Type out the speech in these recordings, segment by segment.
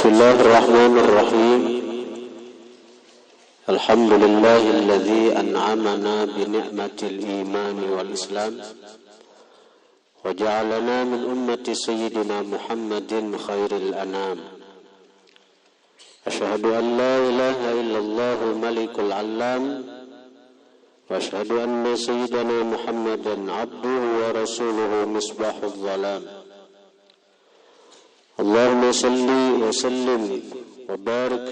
Bismillahirrahmanirrahim. Alhamdulillahilladzi an'amana bi ni'matil iman wal islam wa ja'alana min ummati sayyidina Muhammadin khairil anam. Asyhadu an la ilaha illallah malikul alam wa asyhadu anna sayyidana Muhammadan abduhu wa rasuluhu misbahul zalam. Allahumma salli wa sallim wa barik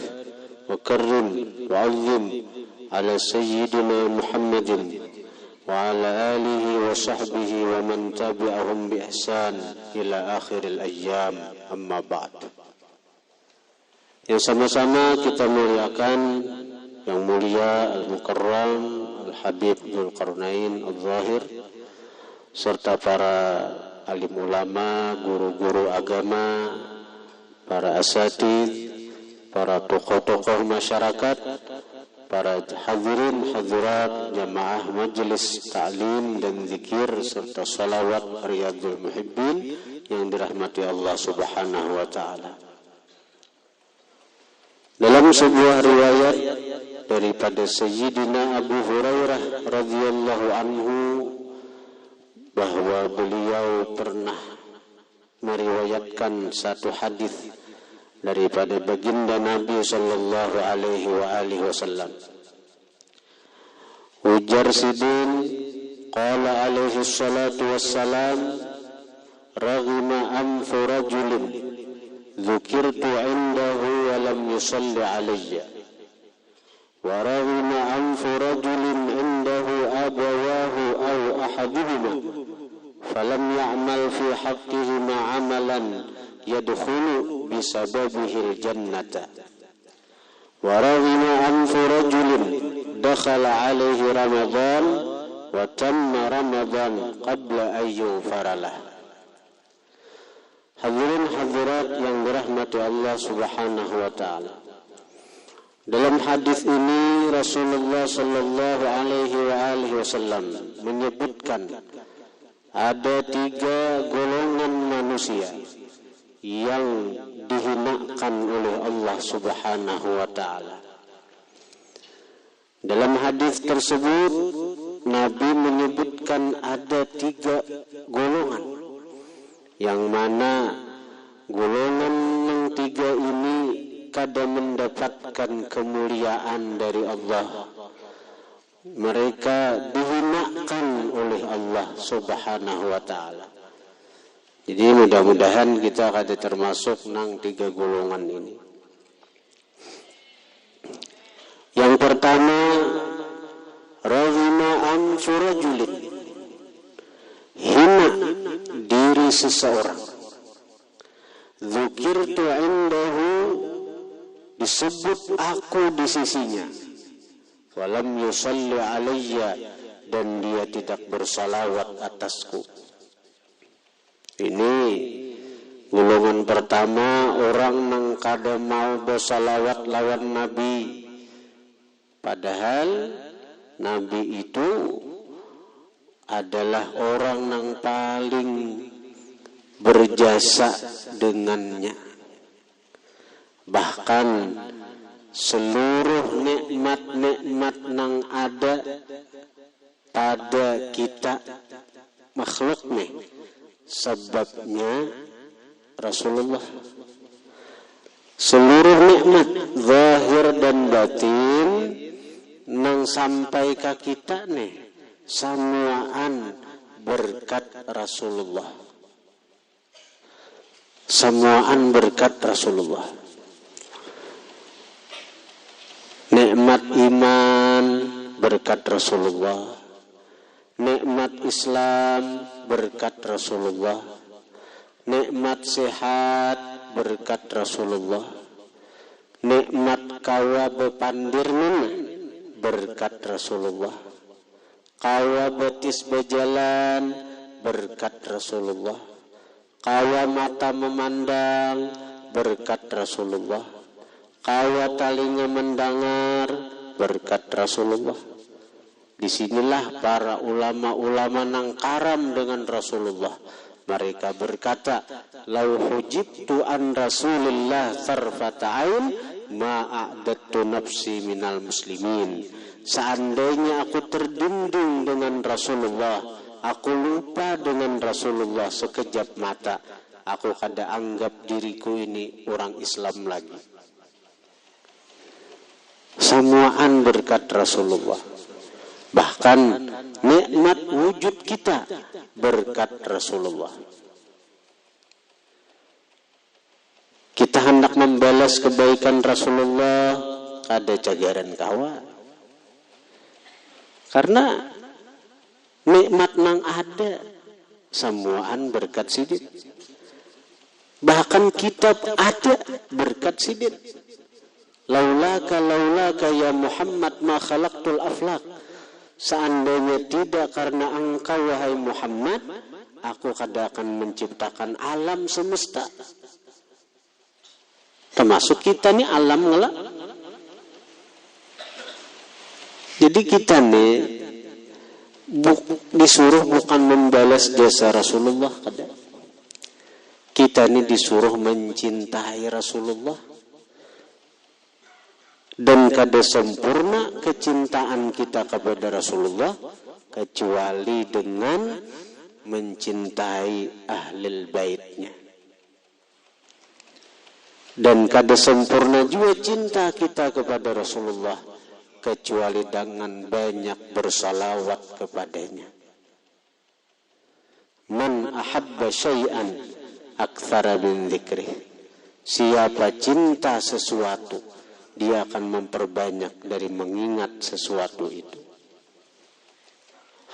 wa karrim wa azim ala sayyidina Muhammadin wa ala alihi wa sahbihi wa man tabi'ahum bi ihsan ila akhiril ayyam, amma ba'd. Yang sama-sama kita muliakan yang mulia Al-Mukarram Al-Habib Dzulqarnain Al-Zahir serta para alim ulama, guru-guru agama, para asatidz, para tokoh-tokoh masyarakat, para hadirin hadirat jamaah majelis ta'lim dan zikir serta salawat Riyadhul Muhibbin yang dirahmati Allah Subhanahu wa taala. Dalam sebuah riwayat daripada Sayyidina Abu Hurairah radhiyallahu anhu bahwa beliau pernah meriwayatkan satu hadis daripada baginda Nabi sallallahu alaihi wasallam. Ujar sidin qala alaihi salatu wassalam raghima anfu rajulin dzukirtu indahu wa lam yusalli alayya wa raghima anfu rajulin indahu abawahu aw ahaduhuma falam ya'mal fi haqqihima 'amalan yadkhulu bisababihil jannata wa raghima anfu rajulin dakhala 'alaihi ramadhan wa tamma ramadhan qabla an yughfaralah. Hadirin hadirat yang dirahmati Allah Subhanahu wa taala. Dalam hadis ini Rasulullah sallallahu alaihi wasallam menyebutkan ada 3 golongan manusia yang dihinakan oleh Allah Subhanahu wa taala. Dalam hadis tersebut Nabi menyebutkan ada 3 golongan, yang mana golongan yang 3 ini kadang mendapatkan kemuliaan dari Allah. Mereka dihinakan oleh Allah Subhanahu wa taala. Jadi mudah-mudahan kita akan termasuk nang 3 golongan ini. Yang pertama, raghima anfu rajulin, hina diri seseorang. Dzukirtu indahu, disebut aku di sisinya. Walam yusalli alayya, dan dia tidak bersalawat atasku. Ini golongan pertama, orang nang kada mau bersalawat lawan Nabi. Padahal Nabi itu adalah orang nang paling berjasa dengannya. Bahkan seluruh nikmat-nikmat nang ada pada kita makhluk nih, sebabnya Rasulullah. Seluruh nikmat zahir dan batin nang sampai ke kita nih, semuaan berkat Rasulullah. Semuaan berkat Rasulullah. Nikmat iman berkat Rasulullah. Nikmat Islam berkat Rasulullah. Nikmat sehat berkat Rasulullah. Nikmat kawa bepandirna berkat Rasulullah. Kawa betis berjalan berkat Rasulullah. Kawa mata memandang berkat Rasulullah. Kawa telinga mendengar berkat Rasulullah. Disinilah para ulama-ulama nang karam dengan Rasulullah Mereka berkata, "Lau hujibtu an Rasulillah tarfata ain ma a'dattu nafsi minal muslimin." Seandainya aku terdinding dengan Rasulullah, aku lupa dengan Rasulullah sekejap mata, aku kada anggap diriku ini orang Islam lagi. Semuaan berkat Rasulullah. Bahkan nikmat wujud kita berkat Rasulullah. Kita hendak membalas kebaikan Rasulullah, kada cagaran kawan. Karena nikmat nang ada, semuaan berkat sidin. Bahkan kitab ada berkat sidin. Laulaka ya Muhammad ma khalaqtul aflaq. Seandainya tidak karena engkau wahai Muhammad, aku kada akan menciptakan alam semesta. Termasuk kita nih alam ngelak. Jadi kita nih disuruh bukan membalas jasa Rasulullah, kada. Kita nih disuruh mencintai Rasulullah. Dan kada sempurna kecintaan kita kepada Rasulullah kecuali dengan mencintai ahlul baitnya. Dan kada sempurna juga cinta kita kepada Rasulullah kecuali dengan banyak bersalawat kepadanya. Man ahabba syai'an aktsara min dzikrih. Siapa cinta sesuatu, dia akan memperbanyak dari mengingat sesuatu itu.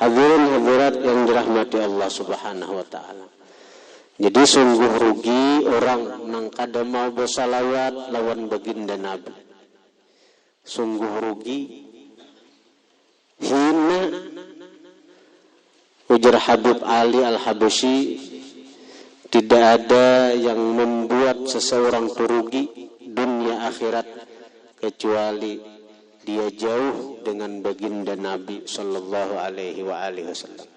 Hadirin hadirat yang dirahmati Allah Subhanahu wa taala. Jadi sungguh rugi orang nang kada mau bersalawat lawan baginda Nabi. Sungguh rugi, hina. Ujar Habib Ali Al-Habsyi, tidak ada yang membuat seseorang itu rugi dunia akhirat kecuali dia jauh dengan baginda Nabi sallallahu alaihi wasallam.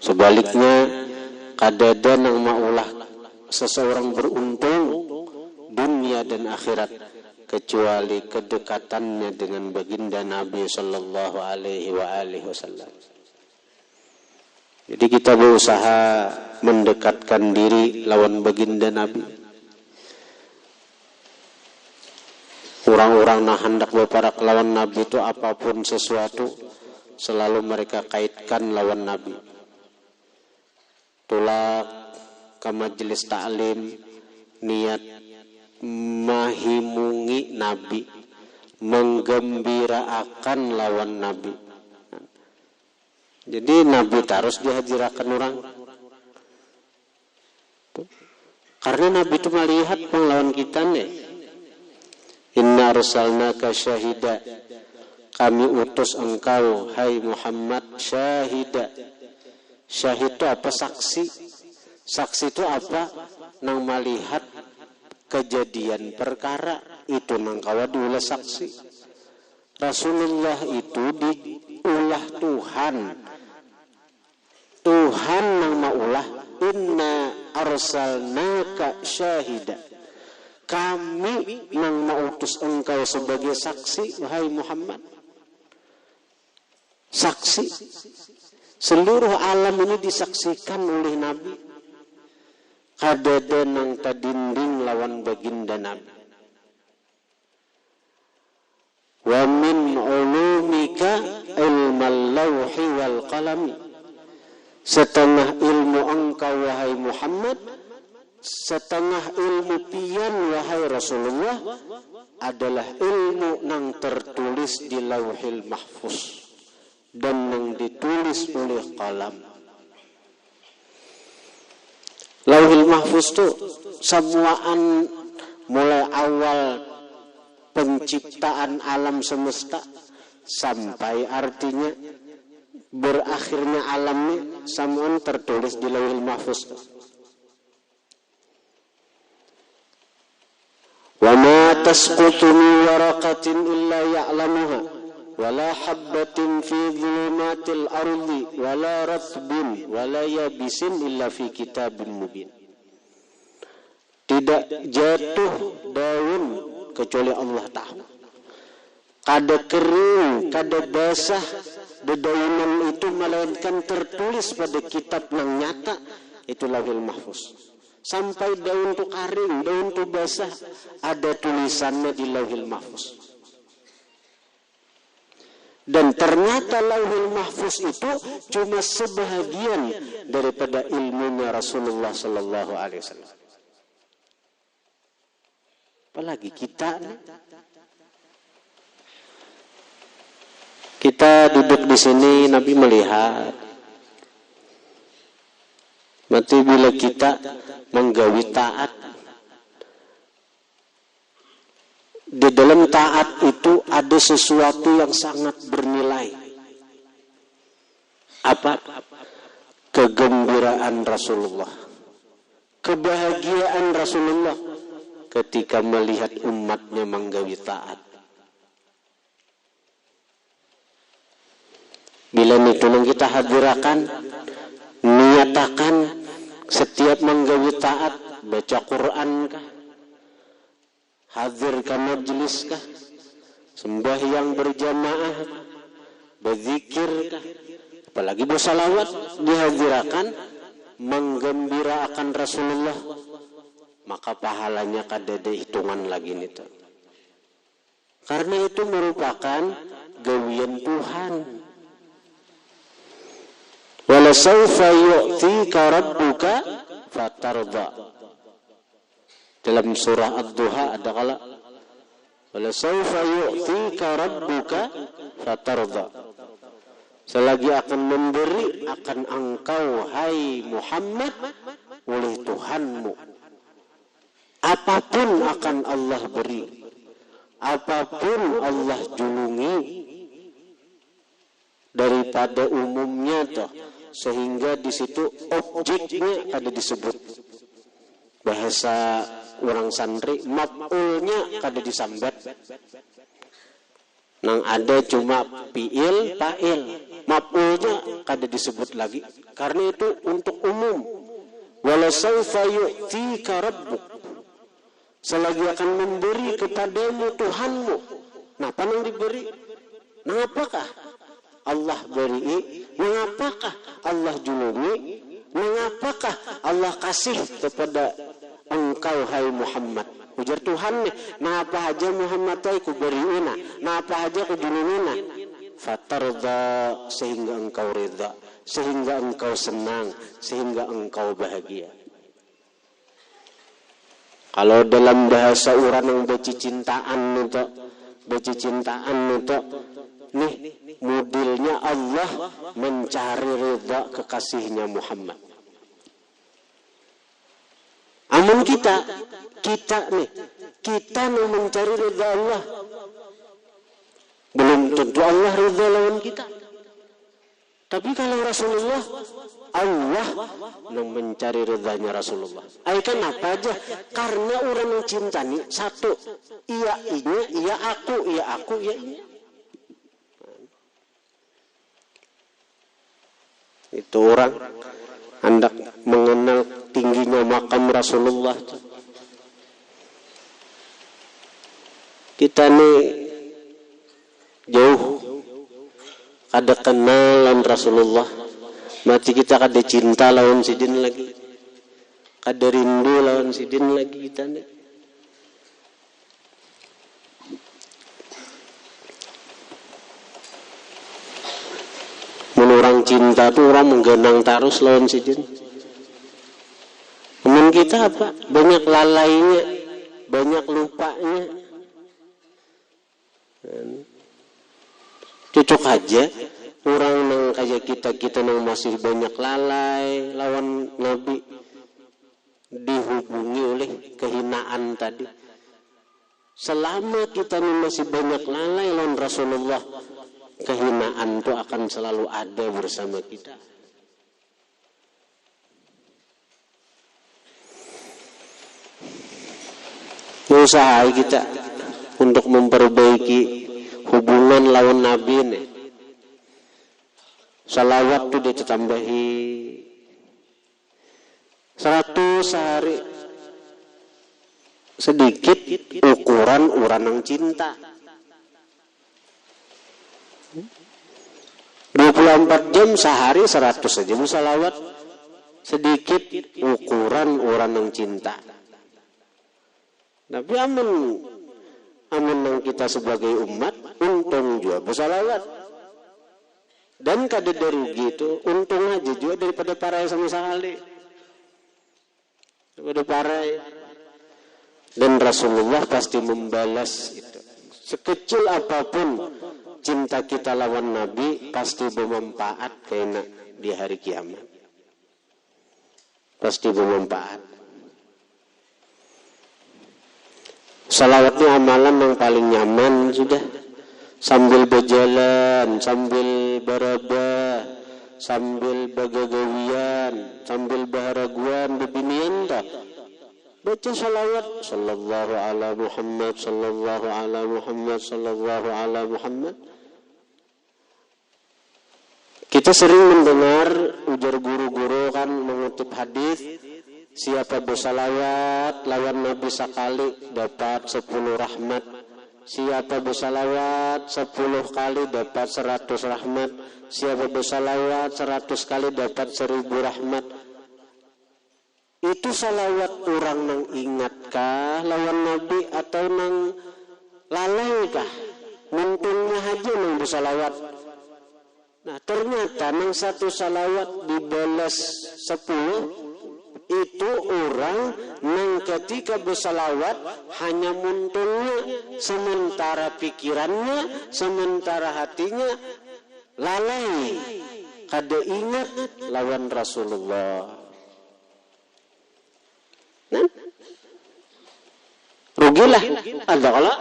Sebaliknya, kadada nang maulah seseorang beruntung dunia dan akhirat kecuali kedekatannya dengan baginda Nabi sallallahu alaihi wasallam. Jadi kita berusaha mendekatkan diri lawan baginda Nabi. Orang-orang nah hendak berparak lawan Nabi itu apapun sesuatu selalu mereka kaitkan lawan Nabi. Tulak ke majelis ta'lim niat mahimungi Nabi, menggembirakan lawan Nabi. Jadi Nabi terus dihadirakan orang. Karena Nabi itu melihat penglawan kita nih. Inna arsalnaka syahida. Kami utus engkau, hai Muhammad, syahida. Syahid itu apa? Saksi. Saksi itu apa? Nang melihat kejadian perkara. Itu nang kawa diulah saksi. Rasulullah itu diulah Tuhan. Tuhan nang maulah. Inna arsalnaka syahida. Kami yang mengutus engkau sebagai saksi, wahai Muhammad. Saksi. Seluruh alam ini disaksikan oleh Nabi. Kadada nang tadinding lawan baginda Nabi. Wa min ulumika ilmal lawhi wal qalami. Setengah ilmu engkau, wahai Muhammad, setengah ilmu pian wahai Rasulullah adalah ilmu nang tertulis di Lauhil Mahfuz dan nang ditulis oleh qalam. Lauhil Mahfuz itu semuaan mulai awal penciptaan alam semesta sampai artinya berakhirnya alamnya semuaan tertulis di Lauhil Mahfuz. Wa ma tasqutu min waraqatin illa ya'lamuha wala habbatin fi dhulumatil ardi wala ratbin wala yabisin illa fi kitabim mubin. Tidak jatuh daun kecuali Allah tahu. Kada kering, kada basah dedaunan itu melainkan tertulis pada kitab yang nyata, itu Lauhul Mahfuz. Sampai daun itu kering, daun itu basah, ada tulisannya di Lauhul Mahfuz. Dan ternyata Lauhul Mahfuz itu cuma sebahagian daripada ilmunya Rasulullah sallallahu alaihi wasallam. Apalagi kita duduk di sini, Nabi melihat. Berarti bila kita menggawi taat, di dalam taat itu ada sesuatu yang sangat bernilai. Apa? Kegembiraan Rasulullah, kebahagiaan Rasulullah ketika melihat umatnya menggawi taat. Bila itu yang kita hadirakan, niatakan setiap menggawi taat, baca Quran kah, hadir ke majlis kah, sembahyang berjamaah, berzikir kah, apalagi bersalawat dihadirakan, menggembirakan Rasulullah, maka pahalanya kada ada hitungan lagi nih. Karena itu merupakan gawian Tuhan. Wala sawfa yu'tika rabbuka fatarda. Dalam surah Ad-Duha ada kala wala sawfa yu'tika rabbuka fatarda. Selagi akan memberi akan engkau hai Muhammad oleh Tuhanmu. Apapun akan Allah beri, apapun Allah julungi daripada umumnya toh, sehingga di situ objeknya ada disebut. Bahasa orang santri maf'ulnya kada disambat. Nang ada cuma fi'il, fa'il. Maf'ulnya kada disebut lagi. Karena itu untuk umum. Wala sawfa yu'tika rabbuk. Selagi akan memberi kepadamu Tuhanmu. Napa nang diberi? Nangapakah Allah beri? Mengapakah Allah julungi? Mengapakah Allah kasih kepada engkau hai Muhammad? Ujar Tuhan nih, napa aja Muhammad ku beriuna, napa aja ku julungina. Fatarda, sehingga engkau rida, sehingga engkau senang, sehingga engkau bahagia. Kalau dalam bahasa orang yang becicintaan itu, nih modelnya Allah mencari ridha kekasihnya Muhammad. Amun kita mau mencari ridha Allah, belum tentu Allah ridha lawan kita. Tapi kalau Rasulullah, Allah yang mencari ridhanya Rasulullah. Aikan apa aja? Karena orang yang cinta nih satu, iya inya, iya aku, iya inya. Itu orang hendak mengenal tingginya makam Rasulullah. Kita nih jauh kada kenalan Rasulullah, mati kita kada cinta lawan sidin lagi, kada rindu lawan sidin lagi kita nih. Orang cinta tuh orang menggenang terus lawan sidin. Teman kita apa? Banyak lalainya, banyak lupanya. Cocok aja orang nang kayak kita nang masih banyak lalai lawan Nabi dihubungi oleh kehinaan tadi. Selama kita masih banyak lalai lawan Rasulullah, kehinaan itu akan selalu ada bersama kita. Usaha kita untuk memperbaiki hubungan lawan Nabi nih. Salawat tuh ditambahi 100 sehari. Sedikit ukuran orang yang cinta. 24 jam sehari 100 saja salawat. Sedikit ukuran orang yang cinta. Tapi amun yang kita sebagai umat untung juga bersalawat. Dan kada rugi itu untung aja juga daripada parai sama sekali. Daripada parai. Dan Rasulullah pasti membalas itu. Sekecil apapun cinta kita lawan Nabi pasti bermanfaat kena di hari kiamat. Pasti bermanfaat. Salawatnya amalan yang paling nyaman sudah. Sambil berjalan, sambil beraba, sambil bagagawian, sambil baharaguan, bebinian dah. Baca salawat sallallahu ala Muhammad, sallallahu ala Muhammad, sallallahu ala Muhammad. Kita sering mendengar ujar guru-guru kan mengutip hadis, siapa bersalawat lawan Nabi sekali dapat 10 rahmat. Siapa bersalawat 10 kali dapat 100 rahmat. Siapa bersalawat 100 kali dapat 1000 rahmat. Itu salawat orang nang ingatkah lawan Nabi atau nang lalai kah? Muntungnya aja nang bersalawat. Nah ternyata nang satu salawat dibalas 10. Itu orang yang ketika bersalawat hanya muntungnya, sementara pikirannya, sementara hatinya lalai, kada ingat lawan Rasulullah. Nah, rugilah ada kalau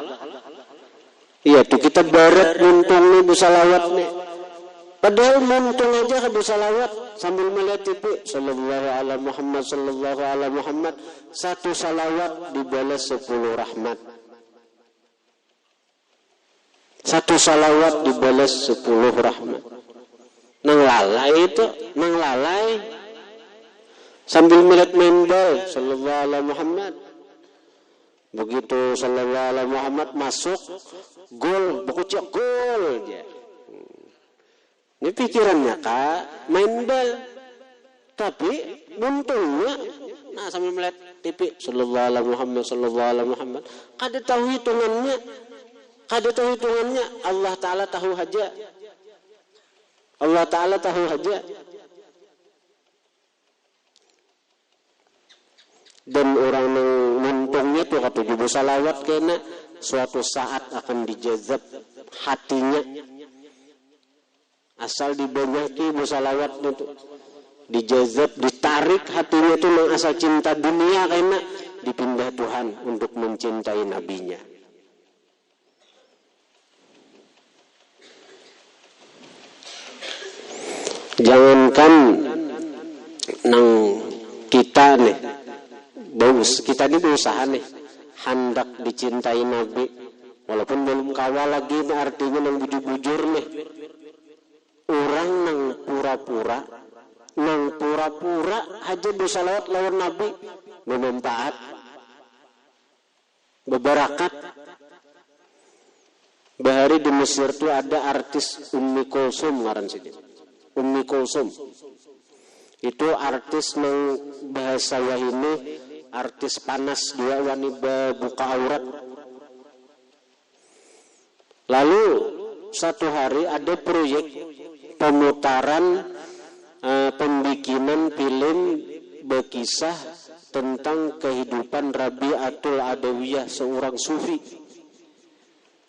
iya tuh kita barat muntungnya bersalawat nih. Padahal muntung aja ke bersalawat sambil melihat TV sallallahu ala Muhammad, sallallahu ala Muhammad. Satu salawat dibalas 10 rahmat. Satu salawat dibalas 10 rahmat. Nang lalai itu, nang lalai. Sambil melihat main bal sallallahu ala Muhammad. Begitu sallallahu ala Muhammad masuk gol, buku gol aja. Ini pikirannya kak main bal, tapi untungnya, nah sambil melihat TV, sallallahu alaihi Muhammad, sallallahu alaihi Muhammad, kada tahu hitungannya, Allah Taala tahu aja, Allah Taala tahu aja. Dan orang yang untungnya tuh kata juga salawat kena suatu saat akan dijazab hatinya. Asal dibanyaki bersalawat itu dijazab, ditarik hatinya itu nang asal cinta dunia karena dipindah Tuhan untuk mencintai nabinya. Jangankan nang kita nih, kita ini berusaha nih hendak dicintai Nabi, walaupun belum kawal lagi, artinya nang bujur-bujur nih. Orang nang pura-pura aja bersalawat lawan Nabi bermanfaat, berbarakat. Bahari di Mesir itu ada artis Ummi Kulsum ngaran sini. Ummi Kulsum itu artis nang bahasa wahini artis panas, dia wani buka aurat. Lalu satu hari ada proyek pemutaran pembikinan film berkisah tentang kehidupan Rabi'atul Adawiyah, seorang sufi.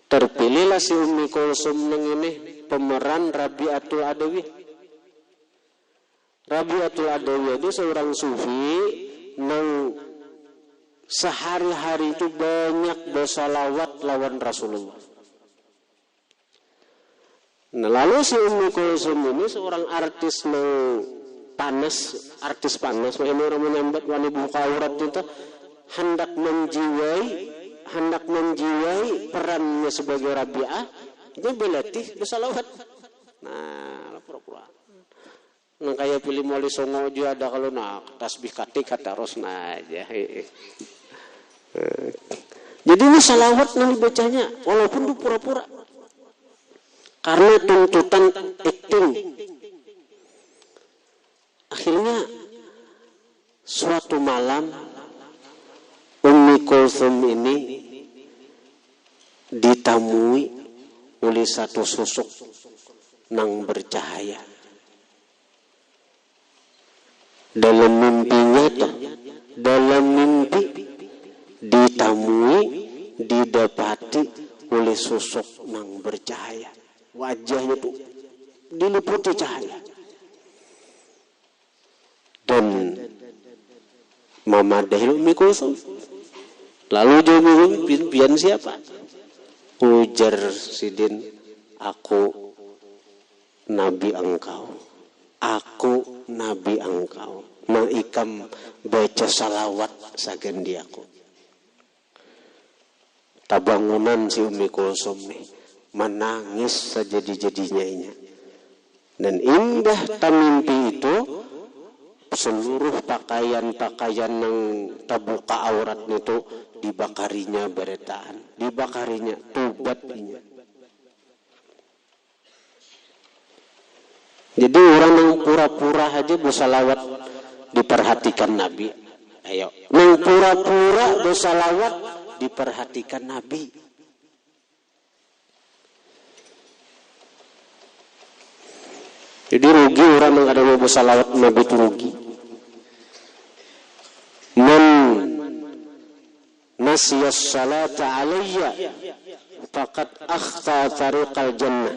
Terpilihlah si Ummi Kulsum nang ini pemeran Rabi'atul Adawiyah. Rabi'atul Adawiyah itu seorang sufi nang sehari-hari itu banyak bersalawat lawan Rasulullah. Nah, lalu si Ummi Kulsum ini seorang artis artis panas, ini orang menyambat wani buka aurat itu hendak menjiwai perannya sebagai Rabi'ah, Ini belatih bersalawat. Nah, pura-pura. Nang kaya pilih moli songo aja ada kalau nak tasbih katik kata rosna aja. Jadi ini salawat yang dibacanya walaupun itu pura-pura. Karena tuntutan acting. Akhirnya suatu malam Ummi Kulthum ini ditamui oleh satu sosok nang bercahaya. Dalam mimpinya toh, dalam mimpi ditamui, didapati oleh sosok nang bercahaya. Wajahnya tuh diliputi cahaya. Dan memadahi Ummi Kulthum. Lalu dia mimpian siapa? Ujar Sidin, aku Nabi engkau. Aku Nabi engkau. Ma'ikam baca salawat sagendiaku. Tabangunan si Ummi Kulthum nih. Menangis sejadi-jadinya. Dan indah tamimpi itu, seluruh pakaian-pakaian yang terbuka aurat itu dibakarinya beretaan, dibakarinya tubatnya. Jadi orang yang pura-pura aja bersalawat diperhatikan Nabi. Ayo, yang pura-pura bersalawat diperhatikan Nabi. Jadi rugi orang yang ada mau bersalawat Nabi itu rugi. Man nasiyas salata alayya faqad akhta tariqal jannah.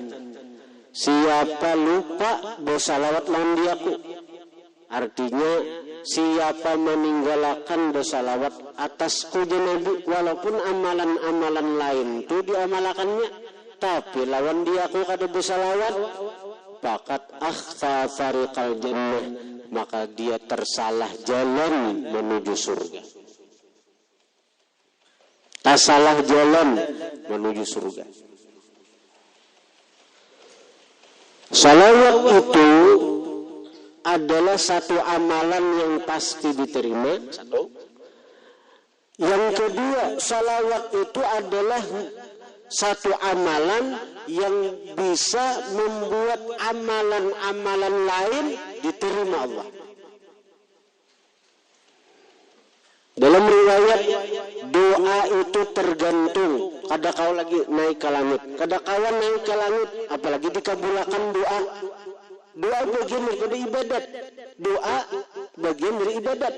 Siapa lupa bersalawat lawan diaku. Artinya siapa meninggalkan bersalawat atasku Nabi, walaupun amalan-amalan lain itu diamalkannya, tapi lawan diaku kada bersalawat, faqad akhta tariqal jannah, maka dia tersalah jalan menuju surga. Tersalah jalan menuju surga. Salawat itu adalah satu amalan yang pasti diterima. Satu. Yang kedua, salawat itu adalah satu amalan yang bisa membuat amalan-amalan lain diterima Allah. Dalam riwayat, doa itu tergantung. Kada kau lagi naik ke langit, kada kawan naik ke langit, apalagi dikabulkan doa. Doa bagian daripada ibadat. Doa bagian dari ibadat.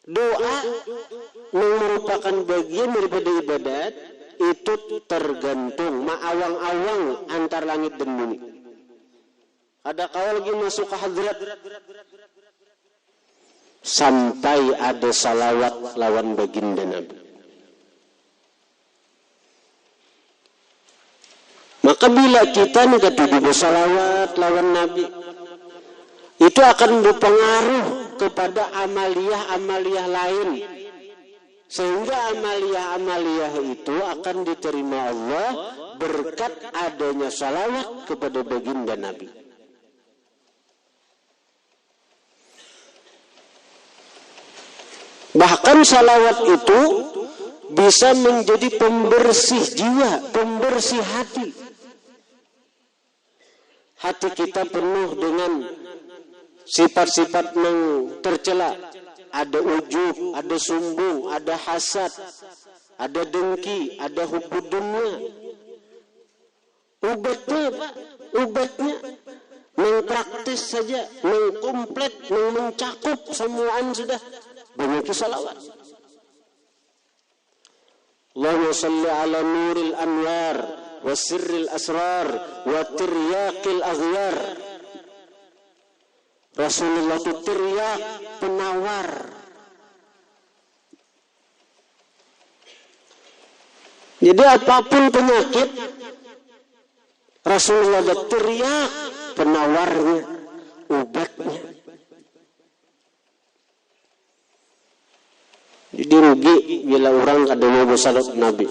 Doa yang merupakan bagian daripada ibadat itu tergantung ma'awang-awang antar langit dan bumi. Ada kau lagi masuk ke hadrat sampai ada salawat lawan baginda Nabi. Maka bila kita tidak bersalawat lawan Nabi, itu akan berpengaruh kepada amaliyah-amaliyah lain. Sehingga amaliyah-amaliyah itu akan diterima Allah berkat adanya salawat kepada baginda Nabi. Bahkan salawat itu bisa menjadi pembersih jiwa, pembersih hati. Hati kita penuh dengan sifat-sifat yang tercela. Ada ujub, ada sombong, ada hasad, ada dengki, ada hubud dunia. Obatnya Pak, obatnya mempraktis saja, mengkomplit, mencakup semuaan sudah. Banyak salawat. Allahumma salli ala nuril anwar wa sirril asrar wa tiryaqil aghyar. Rasulullah itu tiryak, penawar. Jadi apapun penyakit, Rasulullah itu tiryak, penawarnya, obatnya. Jadi rugi bila orang kada mau bersalawat Nabi.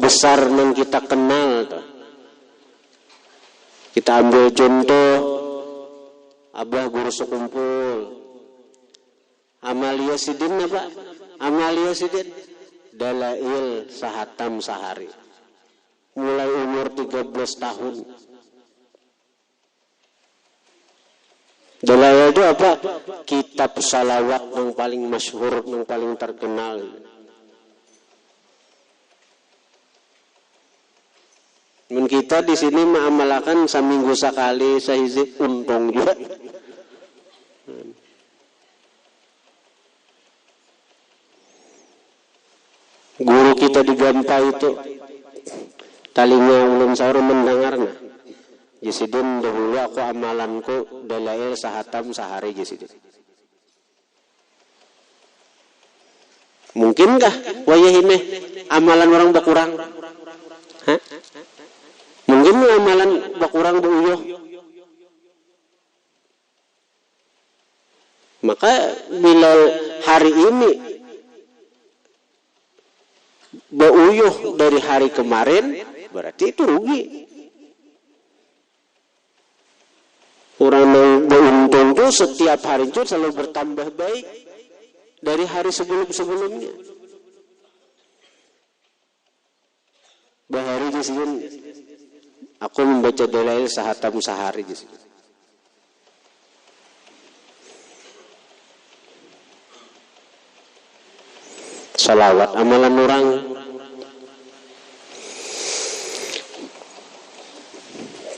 besar yang kita kenal tuh. Kita ambil contoh Abah Guru Sekumpul, Amalia Sidin apa? Amalia Sidin Dalail sahatam sahari, mulai umur 13 tahun. Dalail itu apa? Kitab salawat yang paling masyhur, yang paling terkenal. Men kita di sini mengamalkan seminggu sekali sehizib untung juga. Guru kita di Gampa itu talinya ulun sahur mendengarnya. Jisidin dahulu aku amalanku dalail sahatam sehari jisidin. Mungkinkah wayahine amalan orang berkurang? Hah? Mungkin amalan berkurang beuyuh. Maka bila hari ini beuyuh dari hari kemarin, berarti itu rugi. Orang yang beruntung itu setiap hari itu selalu bertambah baik dari hari sebelum-sebelumnya. Bahari di sini aku membaca dalail sahatam sehari di sini. Salawat amalan orang.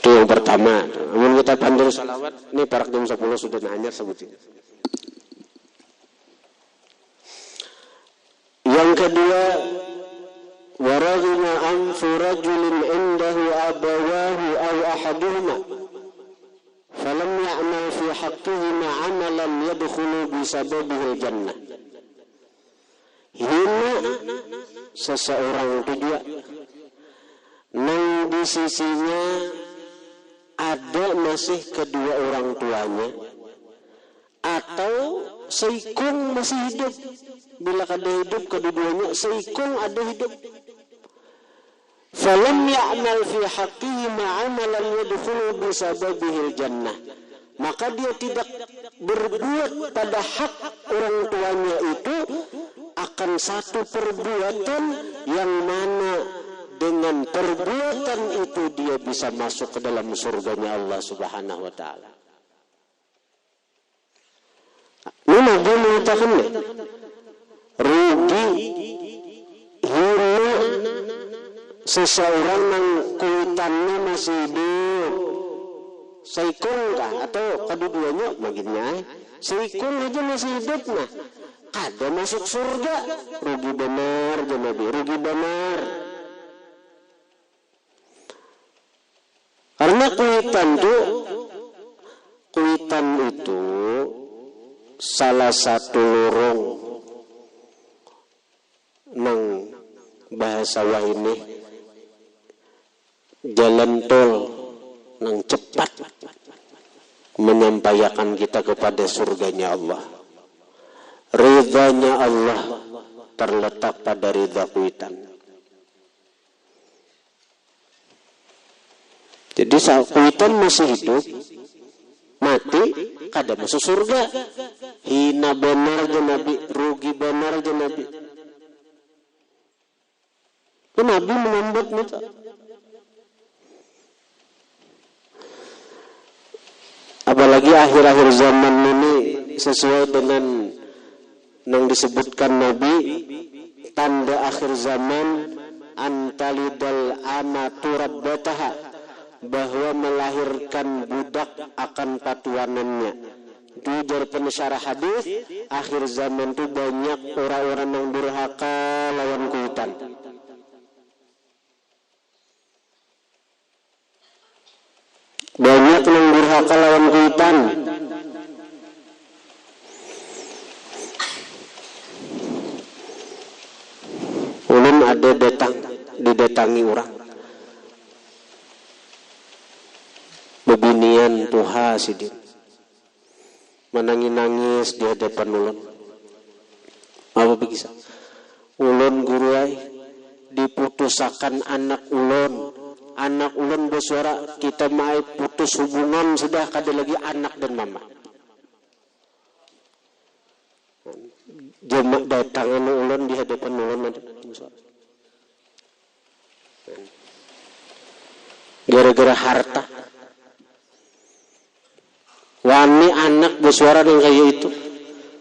Itu yang pertama. Amun kita pandir salawat, ini parak jam 10 sudah nanyar sebutnya. Yang kedua, waraghima anfu rajulin indahu abawahu aw ahaduhuma falam ya'mal fi haqqihima 'amalan yadkhulu bisababihi jannah. Hina seseorang itu juga nang di sisinya ada masih kedua orang tuanya atau seikung masih hidup. Bila kada hidup kedua-duanya, seikung ada hidup. Falam ya'mal fi haqqihi ma'amalan yadkhulu bisababihil jannah. Maka dia tidak berbuat pada hak orang tuanya itu akan satu perbuatan yang mana dengan perbuatan itu dia bisa masuk ke dalam surganya Allah Subhanahu wa taala. Ini Nabi mengatakan rugi hina seseorang yang kuitannya masih hidup. Seikung kah atau kedua-duanya baginya seikung aja masih hidup nah kada masuk surga, rugi benar Nabi, rugi benar. Karena kuitan itu salah satu lorong nang bahasa wahini jalan tol nang cepat menyampaikan kita kepada surganya Allah. Ridhanya Allah terletak pada ridha kuitan. Jadi saat kuitan masih hidup, mati, kada masuk surga. Hina benar je Nabi, rugi benar je Nabi. Nabi menyambut itu. Apalagi akhir-akhir zaman ini sesuai dengan yang disebutkan Nabi, tanda akhir zaman antalidal amatu rabbataha, bahwa melahirkan budak akan patuanannya. Tujar pensyarah hadis, akhir zaman itu banyak orang-orang yang durhaka lawan kuitan. Banyak yang durhaka lawan kuitan. Ulun ada didatangi orang. Bebinian tuha sidin. Menangis di hadapan ulun. Apa begitu? Ulun guru ai diputusakan anak ulun bersuara kita mai putus hubungan sudah kada lagi anak dan mama. Jemaah datang anu ulun di hadapan ulun ada gara-gara harta. Wani anak bersuara yang kayak itu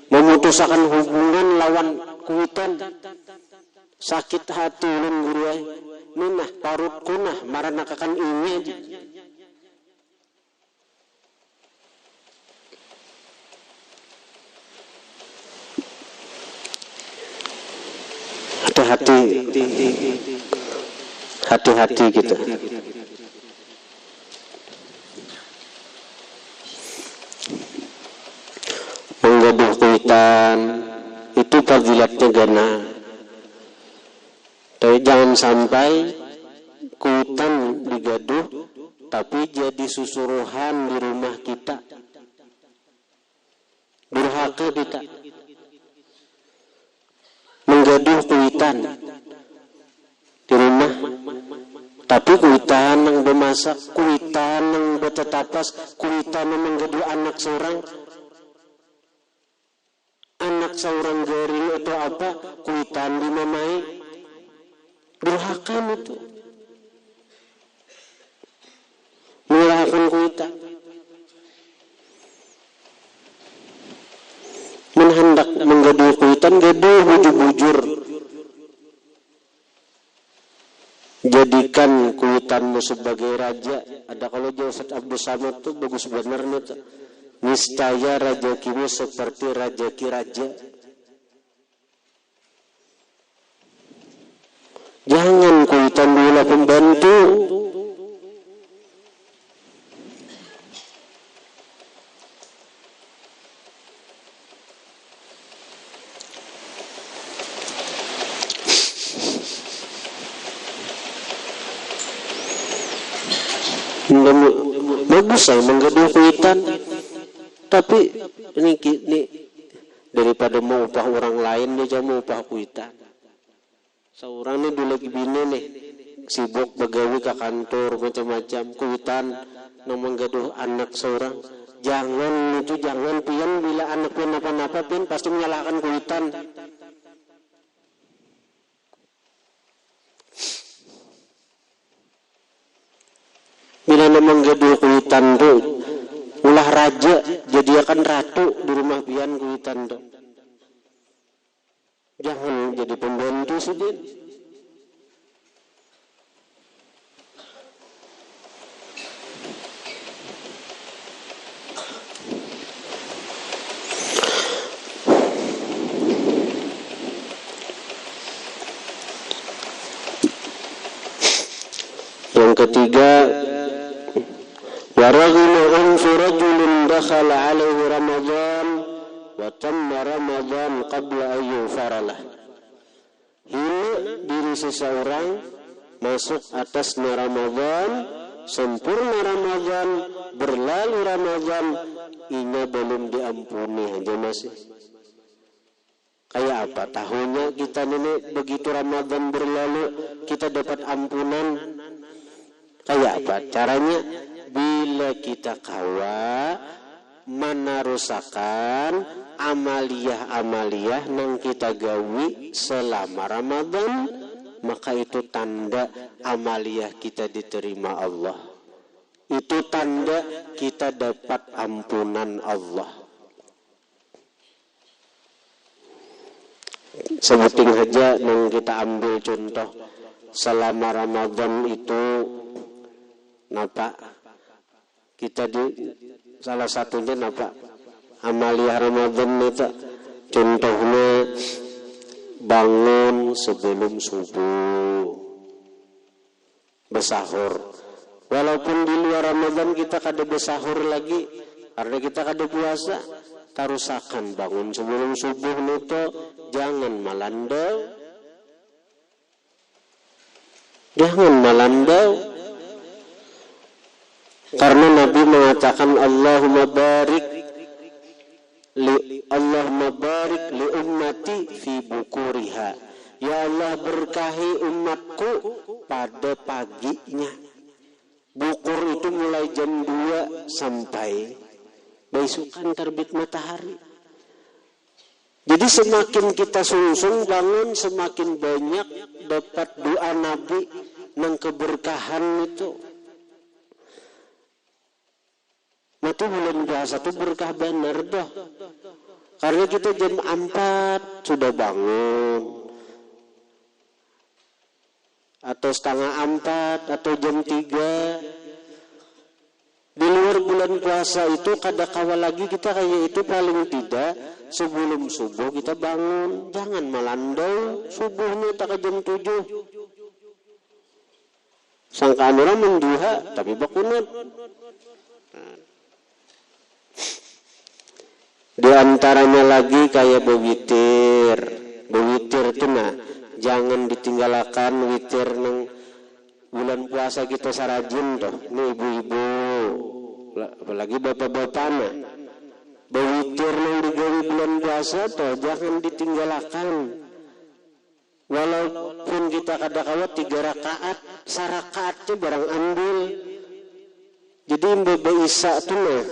memutuskan hubungan lawan kuitan. Sakit hati ulun guru ai. Minah parut kunah maranakakan ini aja. Hati-hati kita. Menggaduh kuitan itu fadilatnya gana. Tapi jangan sampai kuitan digaduh tapi jadi susuruhan di rumah kita. Durhaka kita. Menggaduh kuitan di rumah, tapi kuitan yang bermasak, kuitan yang bertetapas, kuitan yang menggaduh anak seorang garing atau apa, kuitan dimamai, durhaka itu, menghalalkan kuitan, menhendak menggaduh kuitan, gaduh bujur-bujur. Jadikan kuitanmu sebagai raja. Ada kalau Ustaz Abdul Samad tuh bagus benar nih. Niscaya rezekimu seperti rezeki raja. Jangan kuitan dulu pembantu. Bagus saya menggaduh kuitan, tapi ini daripada mau upah orang lain dia mau upah kuitan. Seorang ini dulu lagi bini nih sibuk begawi ke kantor macam-macam kuitan nang menggaduh anak seorang. Jangan pian bila anak pian apa-apa pian pasti menyalahkan kuitan. Bila menggaduh kuitan tuh ulah raja jadi akan ratu di rumah pian kuitan tuh. Jangan jadi pembantu sedih. Yang ketiga, waraghima anfu rajulin dakhala alaihi Ramadan wa tamma Ramadan qabla an yufaralah. Hina diri seseorang masuk atasnya Ramadan, sempurna Ramadan, berlalu Ramadan, ini belum diampuni aja masih. Kayak apa? Tahunnya kita nenek begitu Ramadan berlalu kita dapat ampunan. Kayak apa caranya? Bila kita kawa menarusakan amaliyah nang kita gawi selama Ramadan, maka itu tanda amaliyah kita diterima Allah. Itu tanda kita dapat ampunan Allah. Sebuting saja nang kita ambil contoh selama Ramadan itu napa kita di salah satunya napa amaliyah Ramadan itu contohnya bangun sebelum subuh bersahur. Walaupun di luar Ramadan kita kada bersahur lagi karena kita kada puasa, tarusakan bangun sebelum subuh itu jangan malandau. Jangan malandau. Karena Nabi mengatakan Allahumma barik li ummati fi bukuriha. Ya Allah berkahi umatku pada paginya. Bukur itu mulai jam 2 sampai besukan terbit matahari. Jadi semakin kita sungsung bangun, semakin banyak dapat doa Nabi nang keberkahan itu. Maka bulan puasa itu berkah benar dah. Karena kita jam 4 sudah bangun. Atau setengah 4 atau jam 3. Di luar bulan puasa itu kadang-kala lagi kita kayak itu paling tidak sebelum subuh kita bangun. Jangan melandau subuhnya tak ke jam 7. Sangkaan orang menduha tapi bakunut. Di antaranya lagi kayak bewitir. Bewitir itu nah, jangan ditinggalkan witir nang bulan puasa kita sarajin toh. Nih ibu-ibu, apalagi bapak-bapak nah. Bewitir nang digawe bulan puasa toh jangan ditinggalkan. Walaupun kita kadang-kala 3 rakaat, sarakaatnya barang ambil. Jadi Mbak Isa tuh nah,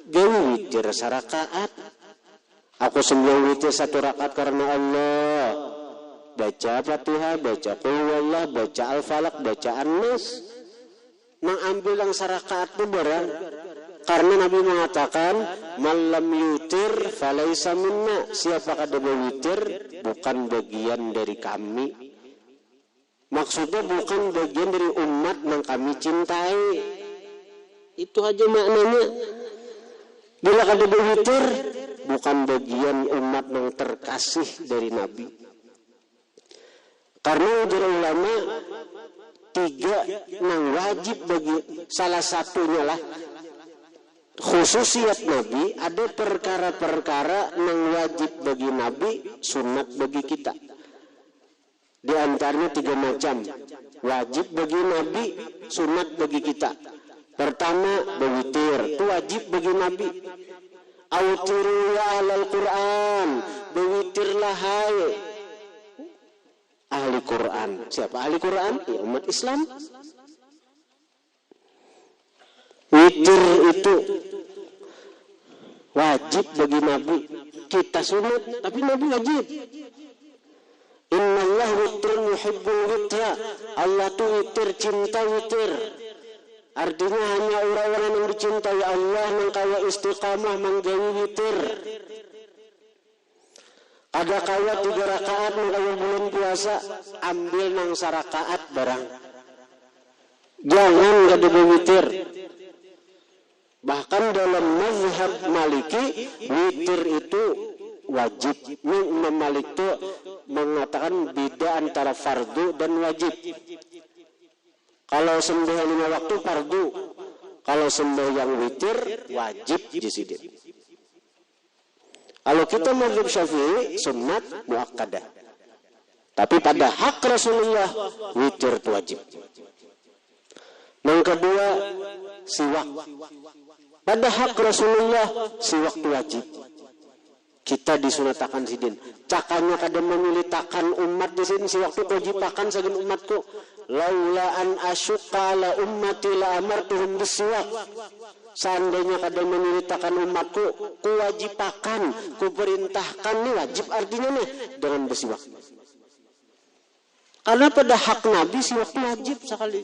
gawe witir sarakaat. Aku sembilan witir 1 rakaat karena Allah. Baca Fatihah, baca Qul Huwallah, baca Al-Falaq, baca An-Nas. Nang ambil yang sarakaat itu barang. Karena Nabi mengatakan, "Malam yutir falaisa minna." Siapa kada berwitir bukan bagian dari kami. Maksudnya bukan bagian dari umat yang kami cintai. Itu aja maknanya. Bila kada berwitir bukan bagian umat yang terkasih dari Nabi. Karena ujar ulama 3 yang wajib bagi salah satunya lah khususiat Nabi, ada perkara-perkara yang wajib bagi Nabi, sunat bagi kita. Di antaranya 3 macam. Wajib bagi Nabi, sunat bagi kita. Pertama, bewitir, itu wajib bagi Nabi. Autiru ya alal Quran, bewitirlah hai ahli Quran. Siapa ahli Quran? Ya, umat Islam. Witir itu wajib bagi Nabi. Kita sunat, tapi Nabi wajib. Innallah witrun yuhibbul witra. Allah tuh witir, cinta witir. Artinya hanya orang-orang yang dicintai Allah yang kaya istiqamah menggawi witir. Ada kaya 3 rakaat menggawi bulan puasa, ambil nang sarakaat barang. Jangan gak witir. Bahkan dalam mazhab Maliki, witir itu wajib. Imam Malik itu mengatakan beda antara fardu dan wajib. Kalau sembahyang 5 waktu fardu, kalau sembahyang witir wajib di sini. Kalau kita mazhab Syafi'i sunat muakkadah. Tapi pada hak Rasulullah witir itu wajib. Yang kedua, siwak. Pada hak Rasulullah siwak itu wajib. Kita disunatakan sidin. Cakanya kadang memilitakan umat di sini siwak itu kewajibakan saking umatku. Laula an asyqa ala ummati la amartuhum bisiwak. Seandainya kadang memilitakan umatku, kuwajibakan, kuperintahkan, nih wajib artinya nih dengan bersiwak. Karena pada hak Nabi siwak itu wajib sekali.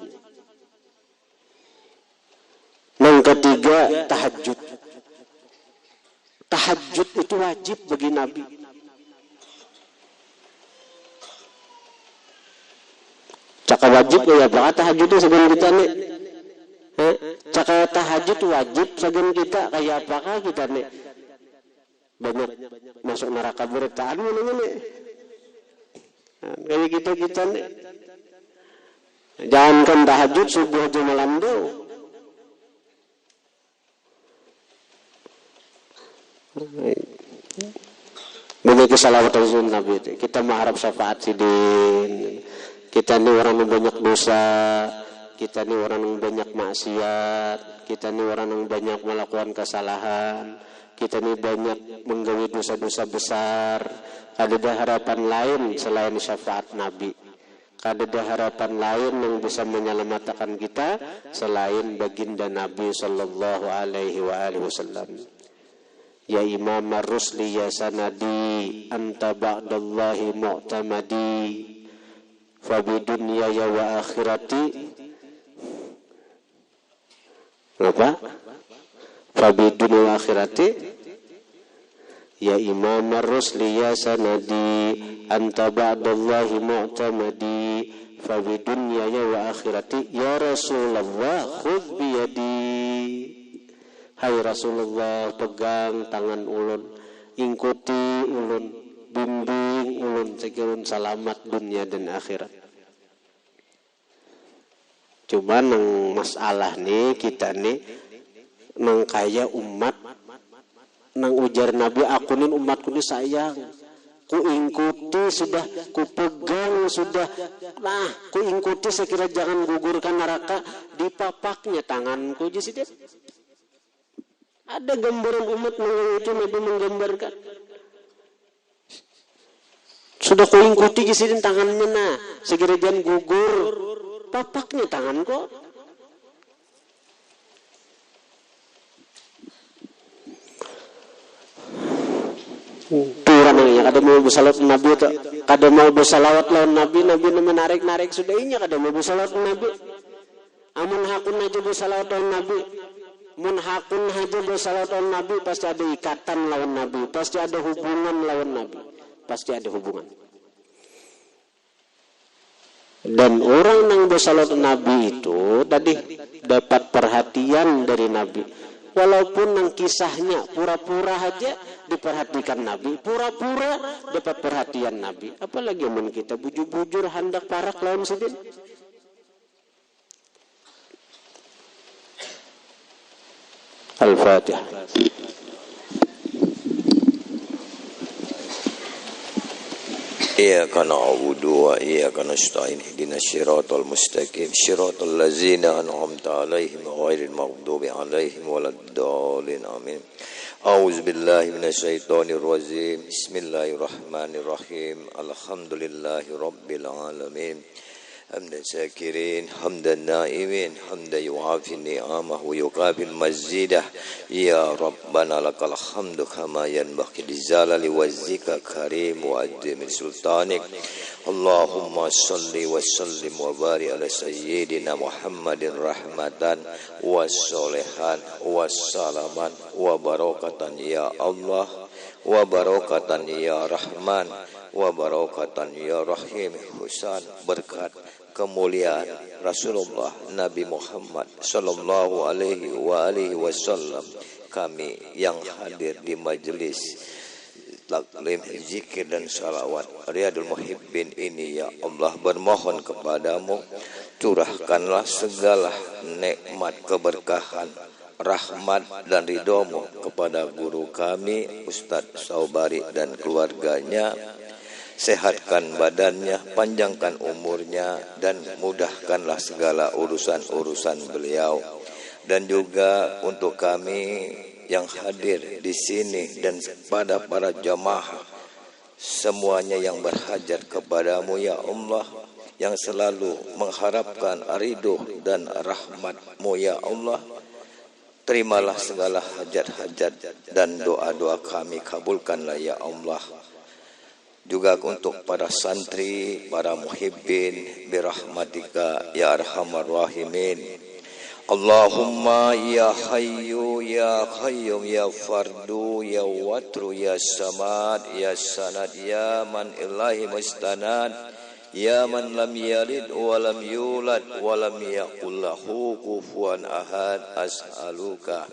Yang ketiga, tahajud. Tahajud itu wajib bagi Nabi. Cakap wajib ya apa tahajud itu sebelum kita nih. Cakap tahajud wajib sebelum kita kayak apakah kita nih banyak masuk neraka beritaan nih. Kayak kita nih. Jangankan tahajud subuh aja malam tuh. Banyak kesalawatan Rasul Nabi kita mengharap syafaat sidin. Kita ini orang yang banyak dosa, kita ini orang yang banyak maksiat, kita ini orang yang banyak melakukan kesalahan, kita ini banyak menggawi dosa-dosa besar. Ada harapan lain selain syafaat Nabi. Ada harapan lain yang bisa menyelamatkan kita selain baginda Nabi sallallahu alaihi wasallam. Ya Imam ar-Rusli ya sanadi anta ba'dallahi mu'tamadi fa bidunya ya wa akhirati apa? Fa bidunya wa akhirati ya Imam ar-Rusli ya sanadi anta ba'dallahi mu'tamadi fa bidunya ya wa akhirati ya Rasulullah khudh biyadi. Hai Rasulullah, pegang tangan ulun, ikuti ulun, bimbing ulun, sekirun selamat dunia dan akhirat. Cuma nang masalah nih kita nih nang kaya umat, nang ujar Nabi akunin umatku ini sayang, ku ikuti sudah, ku pegang sudah, nah ku ikuti sekira jangan gugurkan neraka di papaknya tanganku jadi sih. Ada gambaran umat itu Nabi menggambarkan. Sudah kau ikuti gisirin tangannya nah, segera jangan gugur papaknya tangan kok. Turun yang ada mau bersalawat Nabi itu, kada mau bersalawat lawan Nabi menarik sudah inya kada mau bersalawat Nabi. Amun hakun aja bersalawat lawan Nabi. Mun hakun haja bersalawat lawan Nabi pasti ada ikatan lawan Nabi, pasti ada hubungan lawan Nabi, pasti ada hubungan. Dan orang yang bersalawat Nabi itu tadi dapat perhatian dari Nabi, walaupun yang kisahnya pura-pura aja diperhatikan Nabi, pura-pura dapat perhatian Nabi. Apalagi mun kita bujur-bujur hendak parak lawan sidin. Al-Fatihah. Iyyaka na'budu wa iyyaka nasta'in ihdinas siratal mustaqim siratal ladzina an'amta 'alaihim ghairil maghdubi 'alaihim waladdallin amin. A'udzu billahi minasyaitonir rajim. Bismillahirrahmanirrahim. Alhamdulillahirabbil alamin. حمدا شاكرين حمدا نائمين حمدا يعافي النعمة ويقابل المزيدة يا ربنا لك الحمد كما ينبغي لجلال وجهك كريم وعظيم سلطانك. اللهم صل وسلم وبارك على سيدنا محمد رحمة وصالحا وسلاما وبركة يا الله وبركة يا رحمن وبركة يا رحيم. Husan berkat kemuliaan Rasulullah Nabi Muhammad sallallahu alaihi wasallam, kami yang hadir di majelis taklim, zikir dan salawat Riyadul Muhibbin ini, ya Allah bermohon kepadamu curahkanlah segala nikmat, keberkahan, rahmat dan ridhomu kepada guru kami Ustadz Saubari dan keluarganya. Sehatkan badannya, panjangkan umurnya, dan mudahkanlah segala urusan-urusan beliau. Dan juga untuk kami yang hadir di sini dan pada para jamaah semuanya yang berhajat kepadamu ya Allah, yang selalu mengharapkan ridho dan rahmat-Mu ya Allah. Terimalah segala hajat-hajat dan doa-doa kami, kabulkanlah ya Allah. Juga untuk para santri, para muhibbin, birahmatika ya arhamar rahimin. Allahumma ya hayyu ya qayyum ya fardu ya watru ya samad ya sanad ya man ilahi mustanad ya man lam yalid wa lam yulad wa lam yakul lahu kufuwan ahad. As'aluka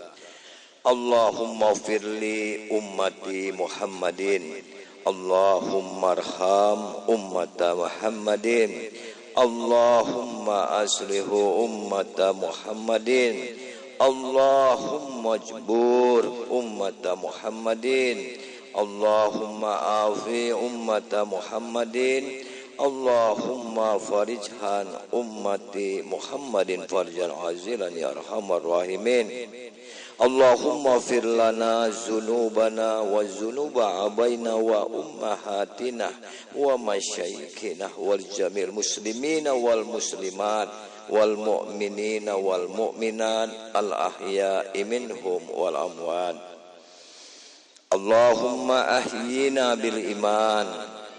Allahumma firli ummati Muhammadin, Allahumma arham ummata Muhammadin, Allahumma aslihu ummata Muhammadin, Allahumma jbur ummata Muhammadin, Allahumma afi ummata Muhammadin, Allahumma farijhan ummati Muhammadin farjan azilan ya arhamar rahimin. Allahumma fir lana zunubana wa zunuba abaina wa ummahatina wa masyayikhina wal jamil muslimina wal muslimat wal mu'minina wal mu'minat al ahya'i minhum wal amwat. Allahumma ahyina bil iman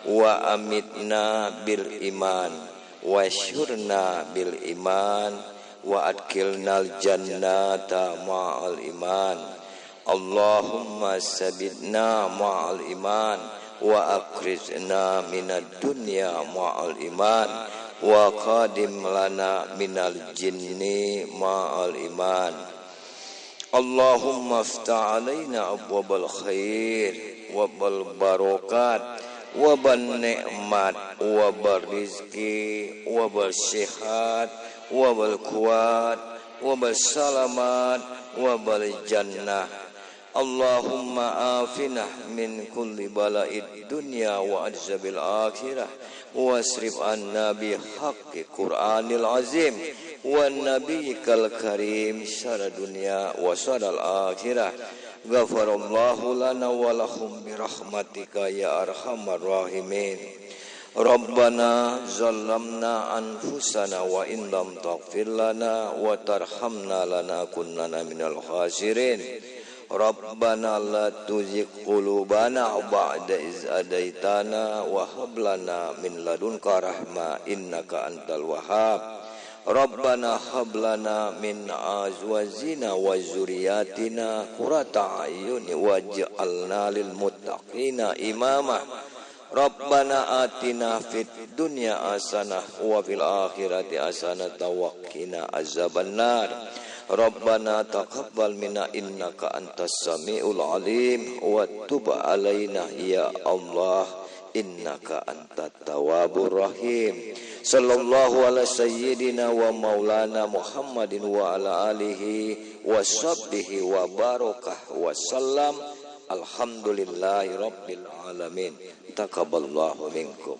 wa amitna bil iman wa syurna bil iman wa adkhilnal jannata ma'al iman. Allahumma sabitna ma'al iman wa akhrijna minad dunya ma'al iman wa qadim lana minal jinni ma'al iman. Allahumma aftah alaina abwabal khair wa bal barakat wa ban ni'mat wa bar rizki wa bar syihat wa bal kuat wa bal salamat wa bal jannah. Allahumma afina min kulli bala'id dunya wa azabil akhirah wasrif anna bi haqqi Qur'anil azim wa nabiyyikal karim syara dunya wa syaral akhirah. Ghafarallahu lana wa lahum bi rahmatika ya arhamar rahimin. Rabbana zalamna anfusana wa in lam taghfir lana wa tarhamna lanakunanna minal khasirin. Rabbana la tuzigh qulubana ba'da iz hadaitana wa hab lana min ladunka rahmah innaka antal wahhab. Rabbana hab lana min azwajina wa zurriyyatina qurrata a'yun waj'alna lil muttaqina imama. Rabbana atina fid dunya hasanah wa fil akhirati hasanah wa qina azabannar. Rabbana taqabbal minna innaka antas samiul alim wa tub alaina ya Allah innaka antat tawwabur rahim. Sallallahu ala sayyidina wa maulana Muhammadin wa ala alihi wa sahbihi wa barakah wa sallam. Alhamdulillahi rabbil alamin. Taqabbalallahu minkum.